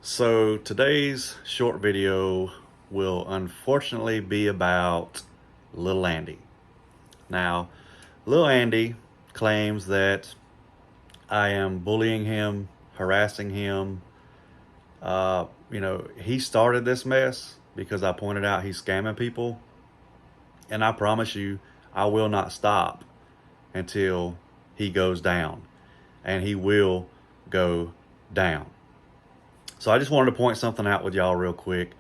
So today's short video will unfortunately be about Lil Andy. Now, Lil Andy claims that I am bullying him, harassing him. He started this mess because I pointed out he's scamming people. And I promise you, I will not stop until he goes down. And he will go down. So I just wanted to point something out with y'all real quick.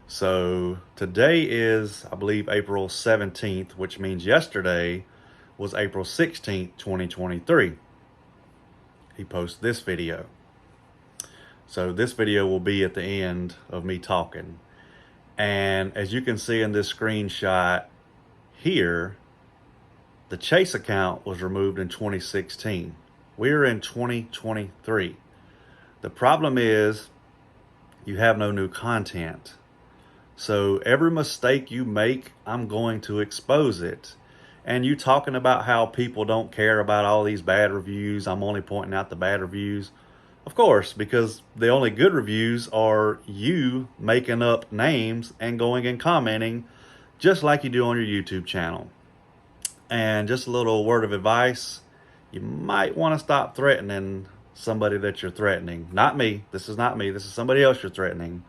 So today is, I believe, April 17th, which means yesterday was April 16th, 2023. He posted this video. So this video will be at the end of me talking. And as you can see in this screenshot here, the Chase account was removed in 2016. We're in 2023. The problem is you have no new content. So every mistake you make, I'm going to expose it. And you talking about how people don't care about all these bad reviews, I'm only pointing out the bad reviews. Of course, because the only good reviews are you making up names and going and commenting just like you do on your YouTube channel. And just a little word of advice, you might want to stop threatening somebody that you're threatening. Not me. This is not me. This is somebody else you're threatening.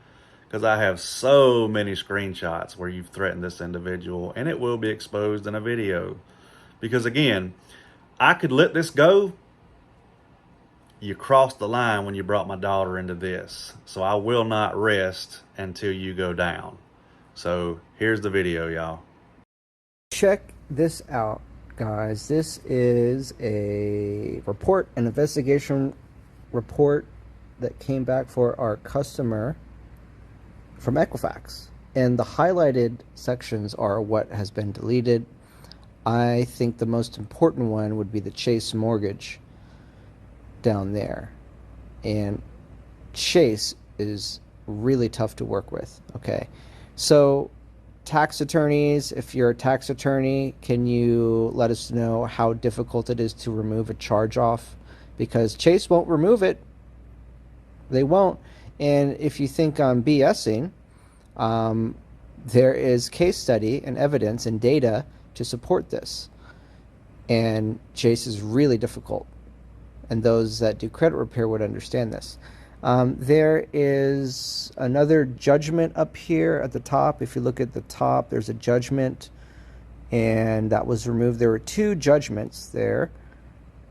Because I have so many screenshots where you've threatened this individual, and it will be exposed in a video. Because again, I could let this go. You crossed the line when you brought my daughter into this. So I will not rest until you go down. So here's the video, y'all. Check this out, guys. This is a report, an investigation report that came back for our customer from Equifax. And the highlighted sections are what has been deleted. I think the most important one would be the Chase mortgage down there. And Chase is really tough to work with. Okay. So tax attorneys, if you're a tax attorney, can you let us know how difficult it is to remove a charge off? Because Chase won't remove it. They won't. And if you think I'm BSing, there is case study and evidence and data to support this. And Chase is really difficult. And those that do credit repair would understand this. There is another judgment up here at the top. If you look at the top, there's a judgment, and that was removed. There were two judgments there.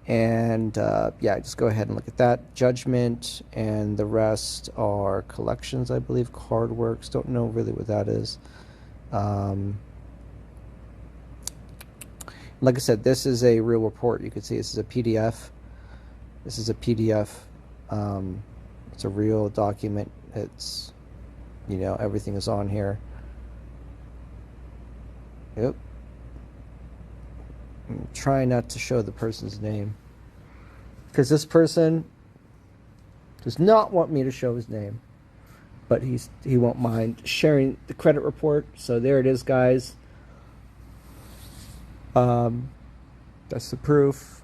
And yeah, just go ahead and look at that judgment, and the rest are collections, I believe. Card works, don't know really what that is. Like I said, this is a real report. You can see this is a PDF. This is a PDF. It's a real document. It's, everything is on here. Yep. I'm trying not to show the person's name, because this person does not want me to show his name, but he won't mind sharing the credit report. So there it is, guys. That's the proof.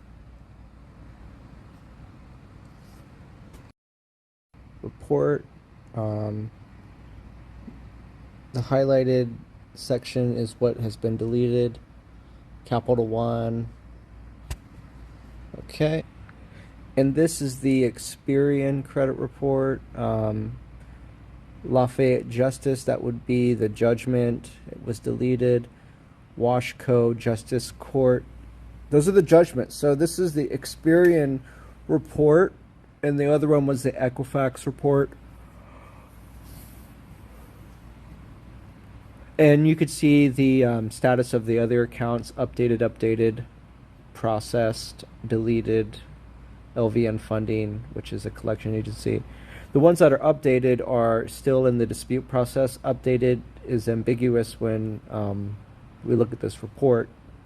Report. The highlighted section is what has been deleted. Capital One. Okay. And this is the Experian credit report. Lafayette Justice, that would be the judgment. It was deleted. Washco Justice Court. Those are the judgments. So this is the Experian report, and the other one was the Equifax report. And you could see the status of the other accounts: updated, processed, deleted, LVN funding, which is a collection agency. The ones that are updated are still in the dispute process. Updated is ambiguous when we look at this report.